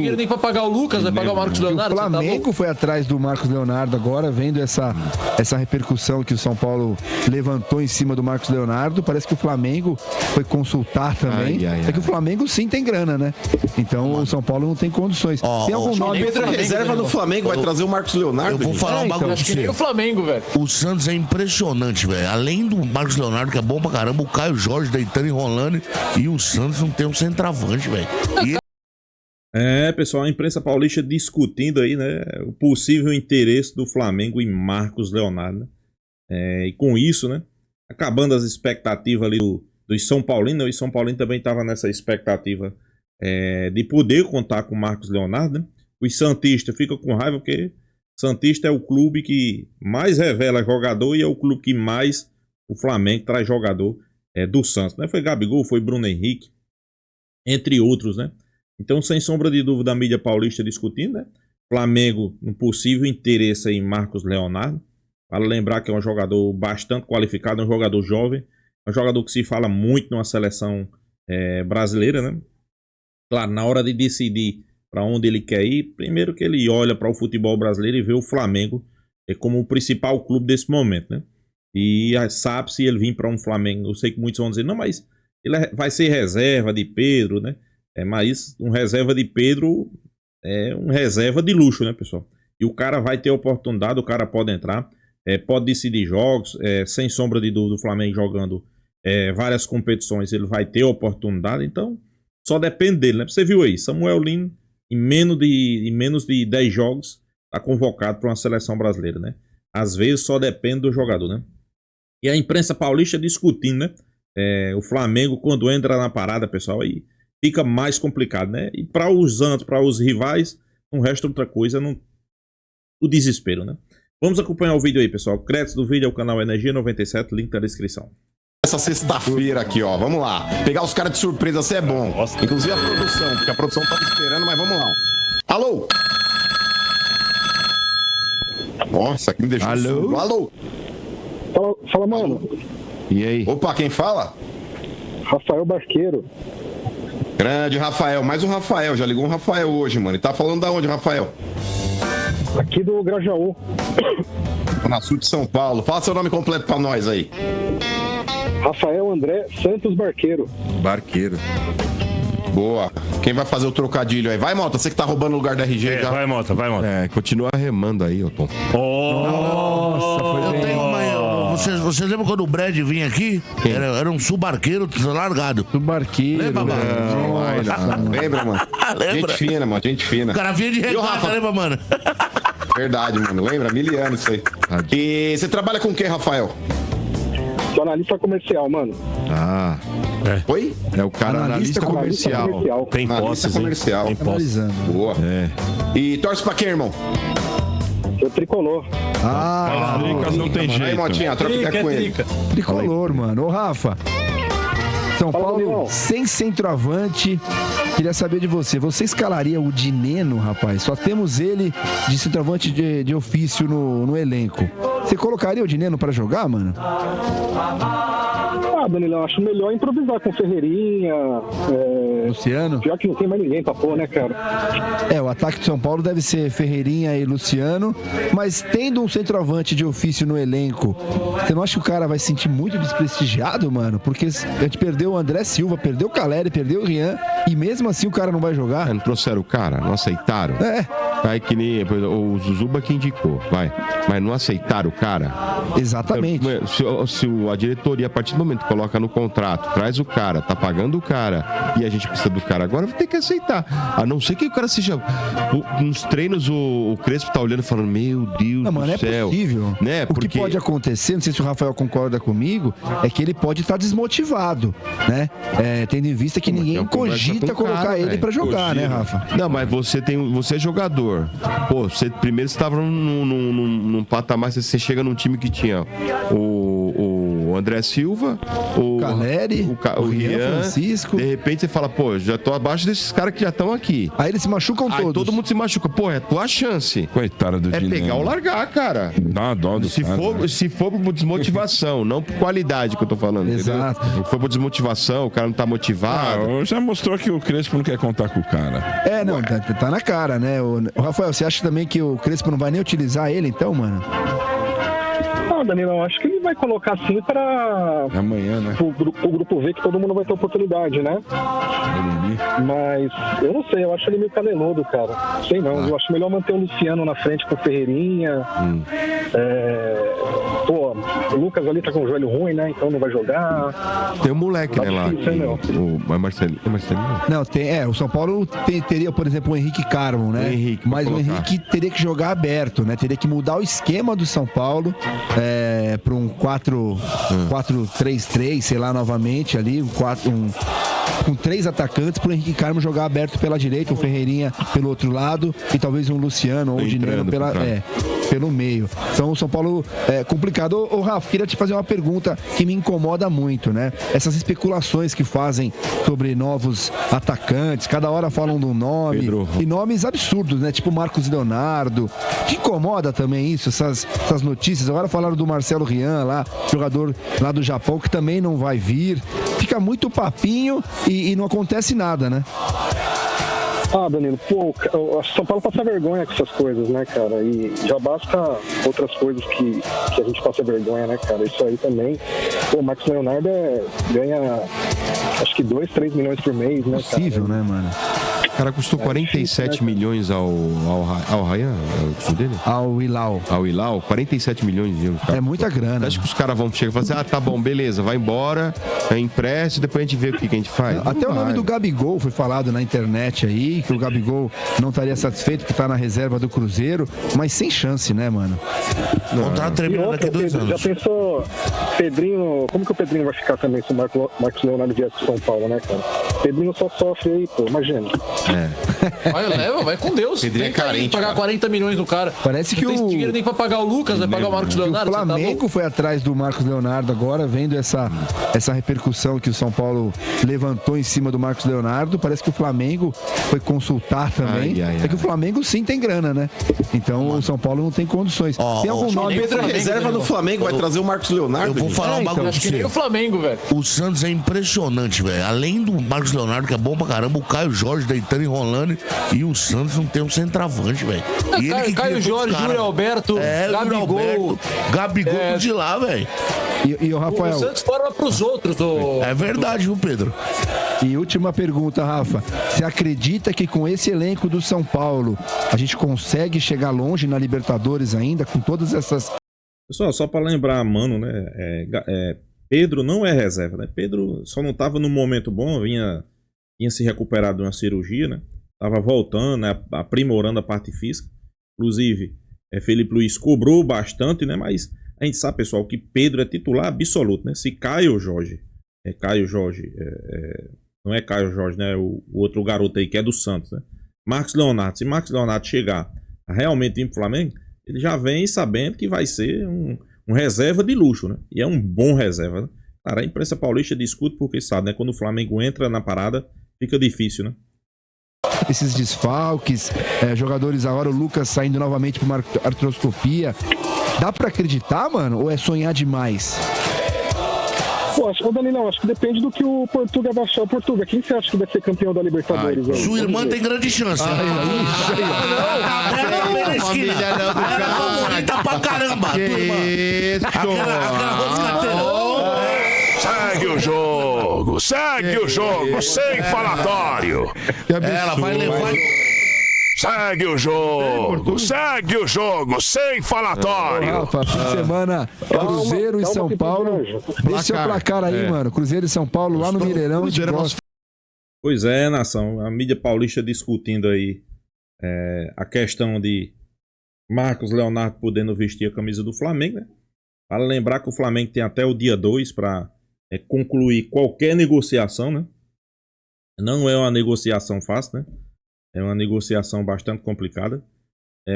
dinheiro nem pra pagar o Lucas, vai pagar o Marcos Leonardo. O Flamengo foi atrás do Marcos Leonardo agora, vendo essa repercussão que o São Paulo levantou em cima do Marcos Leonardo. Parece que o Flamengo foi consultar também. É que o Flamengo sim tem grana, né? Então o São Paulo não tem condições. Tem algum nome? Pedro reserva do Flamengo vai trazer o Marcos Leonardo? Eu vou falar um bagulho Acho que nem o Flamengo, velho. O Santos é impressionante, velho. Além do Marcos Leonardo, que é bom pra caramba, o Caio Jorge deitando e rolando, e o Santos não tem um centroavante, velho. Pessoal, a imprensa paulista discutindo aí, né, o possível interesse do Flamengo em Marcos Leonardo, né? E com isso, né, acabando as expectativas ali dos São Paulinos, e São Paulino também estava nessa expectativa de poder contar com o Marcos Leonardo, né? Os santistas ficam com raiva porque Santista é o clube que mais revela jogador e é o clube que mais o Flamengo traz jogador do Santos, né? Foi Gabigol, foi Bruno Henrique, entre outros, né? Então, sem sombra de dúvida, a mídia paulista discutindo, né? Flamengo, um possível interesse em Marcos Leonardo. Vale lembrar que é um jogador bastante qualificado, um jogador jovem, um jogador que se fala muito numa seleção brasileira, né? Claro, na hora de decidir para onde ele quer ir, primeiro que ele olha para o futebol brasileiro e vê o Flamengo como o principal clube desse momento, né? E sabe se ele vir para um Flamengo, eu sei que muitos vão dizer, não, mas ele vai ser reserva de Pedro, né? Mas um reserva de Pedro é um reserva de luxo, né, pessoal? E o cara vai ter oportunidade, o cara pode entrar, pode decidir jogos, sem sombra de dúvida, o Flamengo jogando várias competições, ele vai ter oportunidade, então só depende dele, né? Você viu aí, Samuel Lino, em menos de 10 jogos, está convocado para uma seleção brasileira, né? Às vezes só depende do jogador, né? E a imprensa paulista discutindo, né? O Flamengo, quando entra na parada, pessoal, aí fica mais complicado, né? E para os rivais, não resta outra coisa, o desespero, né? Vamos acompanhar o vídeo aí, pessoal. Créditos do vídeo é o canal Energia 97, link na descrição. Essa sexta-feira aqui, ó, vamos lá. Pegar os caras de surpresa, você é bom. Inclusive a produção, porque a produção tava esperando, mas vamos lá. Alô? Nossa, aqui me deixou surdo. Alô? Fala, mano. E aí? Opa, quem fala? Rafael Barqueiro. Grande Rafael, mais um Rafael, já ligou um Rafael hoje, mano. E tá falando da onde, Rafael? Aqui do Grajaú. Na sul de São Paulo. Fala seu nome completo pra nós aí. Rafael André Santos Barqueiro. Barqueiro. Boa. Quem vai fazer o trocadilho aí? Vai, Mota, você que tá roubando o lugar da RG já. Vai, Mota. Continua remando aí, Tom. Nossa, foi bem. Eu tenho uma... Você lembra quando o Brad vinha aqui? Era um subarqueiro largado. Subarqueiro. Lembra, mano? Lembra, mano? Lembra? Gente fina, mano, gente fina. O cara vinha de regata, lembra, mano? Verdade, mano. Lembra? Miliano isso aí. E você trabalha com o que, Rafael? Sou analista comercial, mano. Oi? É o cara analista comercial. Tem posses, comercial. Tem posses. Boa. E torce pra quem, irmão? Eu tricolor. Não tem jeito. Aí, Motinha, troca ideia com ele. Tricolor, mano. Ô, Rafa. São Paulo sem centroavante. Queria saber de você. Você escalaria o Dineno, rapaz? Só temos ele de centroavante de ofício no elenco. Você colocaria o Dineno pra jogar, mano? Danilão, acho melhor improvisar com Ferreirinha. Luciano? Já que não tem mais ninguém pra pôr, né, cara? O ataque de São Paulo deve ser Ferreirinha e Luciano, mas tendo um centroavante de ofício no elenco, você não acha que o cara vai se sentir muito desprestigiado, mano? Porque a gente perdeu o André Silva, perdeu o Caleri, perdeu o Rian, e mesmo assim o cara não vai jogar? Não trouxeram o cara? Não aceitaram? Vai que nem o Zuzuba que indicou, vai. Mas não aceitaram o cara? Exatamente. Se a diretoria, a partir do momento que coloca no contrato, traz o cara, tá pagando o cara, e a gente precisa do cara agora, vai ter que aceitar. A não ser que o cara seja... Nos treinos, o Crespo tá olhando e falando, meu Deus do céu. É possível. Né? O que pode acontecer, não sei se o Rafael concorda comigo, é que ele pode estar desmotivado, né? Tendo em vista que ninguém cogita colocar ele pra jogar, né, Rafa? Não, mas você é jogador. Pô, você estava num patamar, você chega num time que tinha o André Silva, o Caleri, o Rian, Francisco. De repente você fala, pô, já tô abaixo desses caras que já estão aqui. Aí eles se machucam Aí todos. todo mundo se machuca. Pô, é a tua chance. Coitado do É Dineno. pegar ou largar, cara. Dá uma dó do Se cara, for, né? se for por desmotivação, não por qualidade que eu tô falando. Exato. Entendeu? Se for por desmotivação, o cara não tá motivado. Já mostrou que o Crespo não quer contar com o cara. Não, tá na cara, né? O Rafael, você acha também que o Crespo não vai nem utilizar ele, então, mano? Não, Danilo, eu acho que ele vai colocar assim para É amanhã, né? o grupo ver que todo mundo vai ter oportunidade, né? Mas eu não sei, eu acho ele meio caneludo, cara. Sei não, eu acho melhor manter o Luciano na frente com o Ferreirinha. Pô, o Lucas ali tá com o joelho ruim, né? Então não vai jogar. Tem um moleque, né, lá. difícil, hein, O Marcelinho. É Marcelinho? Não, o São Paulo teria, por exemplo, o Henrique Carmo, né? O Henrique, mas vou o colocar. Henrique teria que jogar aberto, né? Teria que mudar o esquema do São Paulo para um 4-3-3, sei lá, novamente ali, com 3 atacantes pro Henrique Carmo jogar aberto pela direita, o Ferreirinha pelo outro lado e talvez um Luciano ou o Dineno pelo meio. Então o São Paulo é complicado. Ô Rafa, queria te fazer uma pergunta que me incomoda muito, né? Essas especulações que fazem sobre novos atacantes, cada hora falam de um nome, Pedro. e nomes absurdos, né? Tipo Marcos Leonardo. Te incomoda também isso, essas notícias? Agora falaram do Marcelo Rian lá, jogador lá do Japão, que também não vai vir. Fica muito papinho e não acontece nada, né? Ah, Danilo, pô, o São Paulo passa vergonha com essas coisas, né, cara? E já basta outras coisas que a gente passa vergonha, né, cara? Isso aí também. Pô, o Marcos Leonardo ganha acho que 2, 3 milhões por mês, né, cara? Possível, né, mano? O cara custou 47 milhões ao Ryan, é o time dele? Ao Hilal. Ao Hilal, 47 milhões de euros. cara. É muita grana. Acho que os caras vão chegar e falar assim, tá bom, beleza, vai embora, empréstimo, depois a gente vê o que a gente faz. Até Não o nome vai. do Gabigol foi falado na internet aí, que o Gabigol não estaria satisfeito que tá na reserva do Cruzeiro, mas sem chance, né, mano? Contrato E terminando outra, daqui a 2 Pedro, já anos. pensou, Pedrinho, como que o Pedrinho vai ficar também se o Marcos Leonardo vier pro São Paulo, né, cara? Pedrinho só sofre aí, pô, imagina. Vai com Deus. Pedrinho Tem é que carente, pagar cara. 40 milhões no cara. Parece que não tem o- dinheiro nem pra pagar o Lucas, vai pagar o Marcos Que Leonardo. o você tá Flamengo louco? foi atrás do Marcos Leonardo agora, vendo essa repercussão que o São Paulo levantou em cima do Marcos Leonardo. Parece que o Flamengo foi consultar também. Ai, ai, É que o Flamengo sim tem grana, né? Então o São Paulo não tem condições. Ó, Tem algum ó, nome? nem o Pedro é Flamengo, reserva né, do Flamengo, vai trazer o Marcos Leonardo. Eu vou gente. falar um então, bagulho Acho pra que nem você. o Flamengo, velho. O Santos é impressionante, velho. Além do Marcos Leonardo, que é bom pra caramba, o Caio Jorge deitando e rolando. E o Santos não tem um centroavante, velho. E ele que Caio cria Jorge, todos os Júlio caras. Alberto, Yuri Gabigol. Alberto, Gabigol É. tudo de lá, velho. E o O Rafael, Santos forma pros outros. É verdade, viu, Pedro? e última pergunta, Rafa. Você acredita que com esse elenco do São Paulo a gente consegue chegar longe na Libertadores ainda, com todas essas. Pessoal, só para lembrar, mano, né? Pedro não é reserva, né? Pedro só não tava no momento bom, vinha se recuperado de uma cirurgia, né? Tava voltando, né? Aprimorando a parte física. Inclusive, Felipe Luiz cobrou bastante, né? Mas a gente sabe, pessoal, que Pedro é titular absoluto, né? Se Caio Jorge, não é Caio Jorge, né? O outro garoto aí que é do Santos, né? Marcos Leonardo, se Marcos Leonardo chegar a realmente ir pro Flamengo, ele já vem sabendo que vai ser um reserva de luxo, né? E é um bom reserva, né? Cara, a imprensa paulista discute porque sabe, né? Quando o Flamengo entra na parada, fica difícil, né? Esses desfalques, jogadores agora, o Lucas saindo novamente para uma artroscopia. Dá pra acreditar, mano? Ou é sonhar demais? Pô, Danilo, acho que depende do que o Portuga vai achar. O Portuga, quem você acha que vai ser campeão da Libertadores? aí? Sua irmã tem grande chance. Ela na esquina. Ela é bonita pra caramba. tua irmã. Aquela roscateira. Segue o jogo, sem falatório. Ela vai levar. Segue o jogo, sem falatório. Rafa, fim de semana, Cruzeiro e calma São que Paulo. tem Deixa seu placar aí, mano. Cruzeiro e São Paulo lá no Mineirão. a gente gosta. Pois é, nação. A mídia paulista discutindo aí a questão de Marcos Leonardo podendo vestir a camisa do Flamengo, né? Para lembrar que o Flamengo tem até o dia 2 para concluir qualquer negociação, né? Não é uma negociação fácil, né? É uma negociação bastante complicada.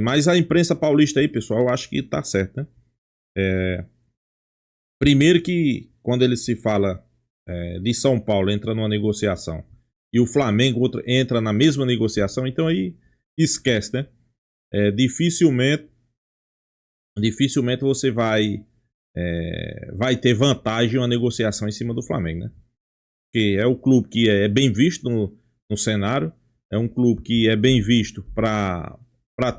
Mas a imprensa paulista aí, pessoal, eu acho que tá certa, né? Primeiro que quando ele se fala de São Paulo entra numa negociação e o Flamengo entra na mesma negociação, então aí esquece, né? Dificilmente você vai ter vantagem uma negociação em cima do Flamengo, né? Porque é o clube que é bem visto no cenário, é um clube que é bem visto para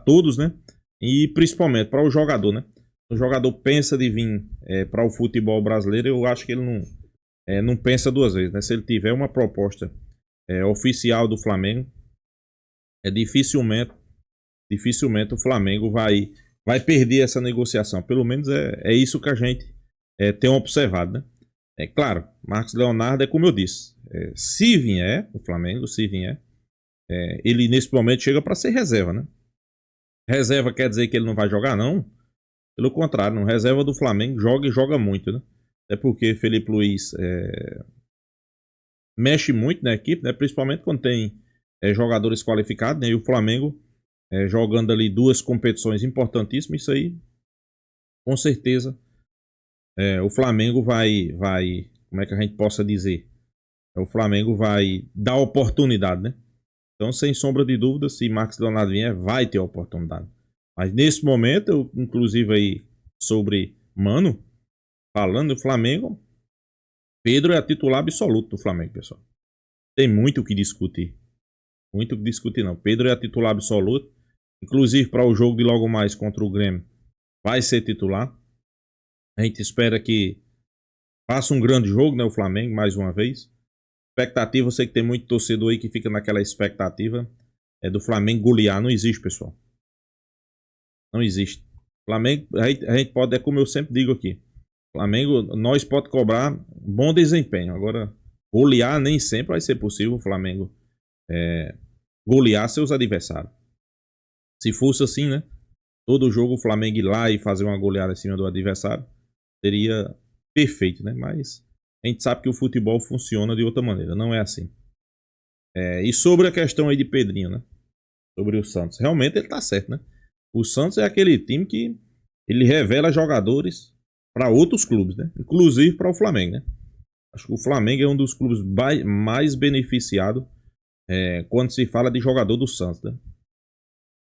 todos, né? E principalmente para o jogador, né? O jogador pensa de vir para o futebol brasileiro, eu acho que ele não pensa duas vezes, né? Se ele tiver uma proposta oficial do Flamengo, dificilmente o Flamengo vai perder essa negociação. Pelo menos é isso que a gente tem observado, né? É claro, Marcos Leonardo é como eu disse, se vier o Flamengo, ele nesse momento chega para ser reserva, né? Reserva quer dizer que ele não vai jogar, não? Pelo contrário, no reserva do Flamengo joga e joga muito, né? É porque Felipe Luiz mexe muito na equipe, né? Principalmente quando tem jogadores qualificados, né? E o Flamengo jogando ali 2 competições importantíssimas, isso aí, com certeza, o Flamengo vai, como é que a gente possa dizer? O Flamengo vai dar oportunidade, né? Então, sem sombra de dúvida, se Marcos Leonardo vier, vai ter oportunidade. Mas nesse momento, eu, inclusive aí sobre Mano, falando do Flamengo, Pedro é a titular absoluto do Flamengo, pessoal. Tem muito o que discutir. Muito o que discutir, não. Pedro é a titular absoluto. Inclusive, para o jogo de logo mais contra o Grêmio, vai ser titular. A gente espera que faça um grande jogo, né? O Flamengo, mais uma vez. Expectativa, eu sei que tem muito torcedor aí que fica naquela expectativa do Flamengo golear. Não existe, pessoal. Não existe. Flamengo, a gente pode, como eu sempre digo aqui, Flamengo, nós pode cobrar bom desempenho. Agora, golear nem sempre vai ser possível o Flamengo golear seus adversários. Se fosse assim, né? Todo jogo o Flamengo ir lá e fazer uma goleada em cima do adversário seria perfeito, né? Mas a gente sabe que o futebol funciona de outra maneira, não é assim. E sobre a questão aí de Pedrinho, né? Sobre o Santos, realmente ele tá certo, né? O Santos é aquele time que ele revela jogadores para outros clubes, né? Inclusive para o Flamengo, né? Acho que o Flamengo é um dos clubes mais beneficiados quando se fala de jogador do Santos, né?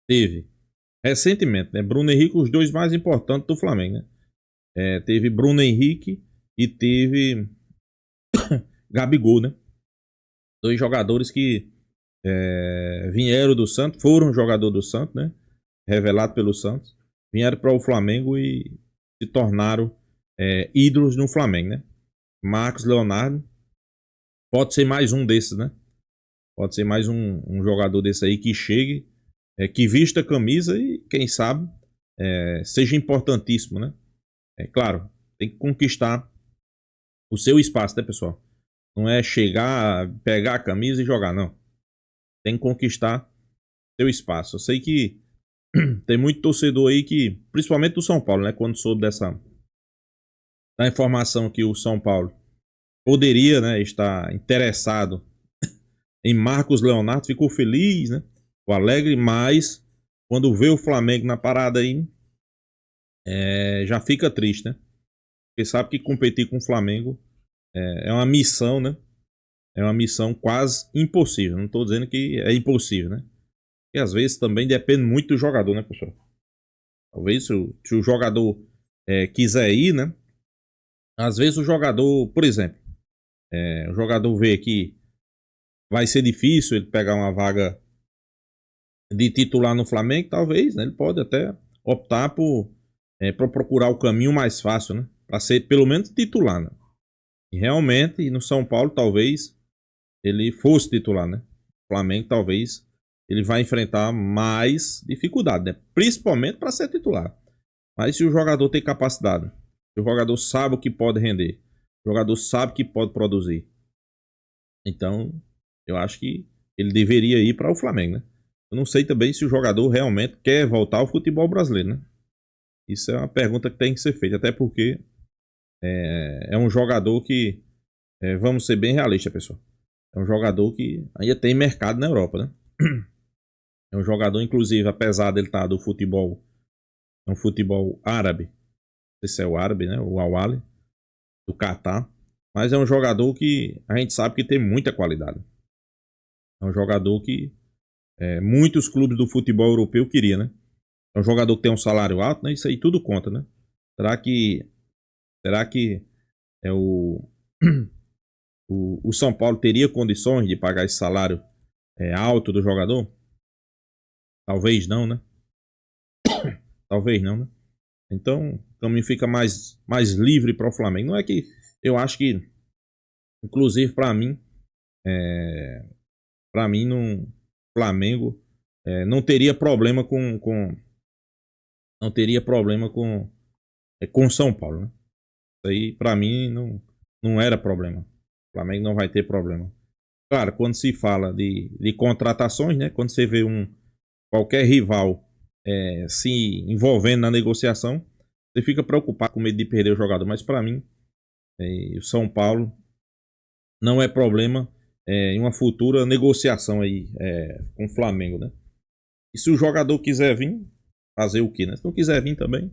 Teve recentemente, né? Bruno Henrique, os 2 mais importantes do Flamengo, né? Teve Bruno Henrique e teve Gabigol, né? 2 jogadores que vieram do Santos, foram jogador do Santos, né? Revelado pelo Santos, vieram para o Flamengo e se tornaram ídolos no Flamengo, né? Marcos Leonardo pode ser mais um desses, né? Pode ser mais um jogador desse aí que chegue, que vista a camisa e, quem sabe, seja importantíssimo, né? Claro, tem que conquistar o seu espaço, né, pessoal? Não é chegar, pegar a camisa e jogar, não. Tem que conquistar seu espaço. Eu sei que tem muito torcedor aí que, principalmente do São Paulo, né? Quando soube da informação que o São Paulo poderia, né, estar interessado em Marcos Leonardo, ficou feliz, né? O alegre, mas quando vê o Flamengo na parada aí, já fica triste, né? Porque sabe que competir com o Flamengo é uma missão, né? É uma missão quase impossível. Não estou dizendo que é impossível, né? E às vezes também depende muito do jogador, né, pessoal? Talvez se o jogador quiser ir, né? Às vezes o jogador, por exemplo, o jogador vê que vai ser difícil ele pegar uma vaga de titular no Flamengo, talvez, né? Ele pode até optar por procurar o caminho mais fácil, né? Para ser pelo menos titular, né? E realmente, no São Paulo, talvez ele fosse titular, né? O Flamengo, talvez ele vai enfrentar mais dificuldade, né? Principalmente para ser titular. Mas se o jogador tem capacidade, se o jogador sabe o que pode render, o jogador sabe que pode produzir, então eu acho que ele deveria ir para o Flamengo, né? Eu não sei também se o jogador realmente quer voltar ao futebol brasileiro, né? Isso é uma pergunta que tem que ser feita, até porque é um jogador que, vamos ser bem realistas, pessoal, é um jogador que ainda tem mercado na Europa, né? É um jogador, inclusive, apesar dele estar do futebol, é um futebol árabe, não sei se é o árabe, né? O Al-Ahly, do Catar. Mas é um jogador que a gente sabe que tem muita qualidade. É um jogador que muitos clubes do futebol europeu queriam, né? É um jogador que tem um salário alto, né? Isso aí tudo conta, né? Será que o São Paulo teria condições de pagar esse salário alto do jogador? Talvez não, né? Talvez não, né? Então, o caminho fica mais livre para o Flamengo. Não é que eu acho que, inclusive para mim, no Flamengo não teria problema com o São Paulo, né? Isso aí para mim não era problema. O Flamengo não vai ter problema. Claro, quando se fala de contratações, né? Quando você vê qualquer rival se envolvendo na negociação, você fica preocupado com medo de perder o jogador. Mas para mim, o São Paulo não é problema em uma futura negociação aí com o Flamengo, né? E se o jogador quiser vir, fazer o quê, né? Se não quiser vir também.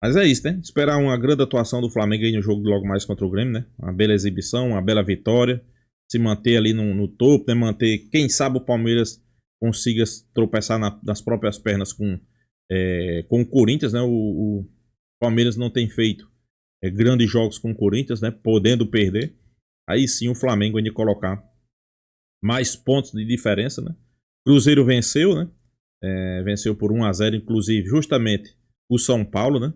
Mas é isso, né? Esperar uma grande atuação do Flamengo aí no jogo de logo mais contra o Grêmio, né? Uma bela exibição, uma bela vitória. Se manter ali no topo, né? Manter, quem sabe o Palmeiras consiga tropeçar nas próprias pernas com o Corinthians, né? O Palmeiras não tem feito grandes jogos com o Corinthians, né? Podendo perder. Aí sim o Flamengo ainda colocar mais pontos de diferença, né? Cruzeiro venceu, né? Venceu por 1-0, inclusive justamente o São Paulo, né?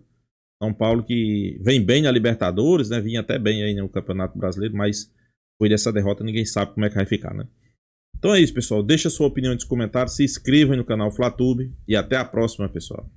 São Paulo que vem bem na Libertadores, né? Vinha até bem aí no Campeonato Brasileiro, mas foi dessa derrota, ninguém sabe como é que vai ficar, né? Então é isso, pessoal. Deixa sua opinião nos comentários, se inscreva no canal FlaTube e até a próxima, pessoal.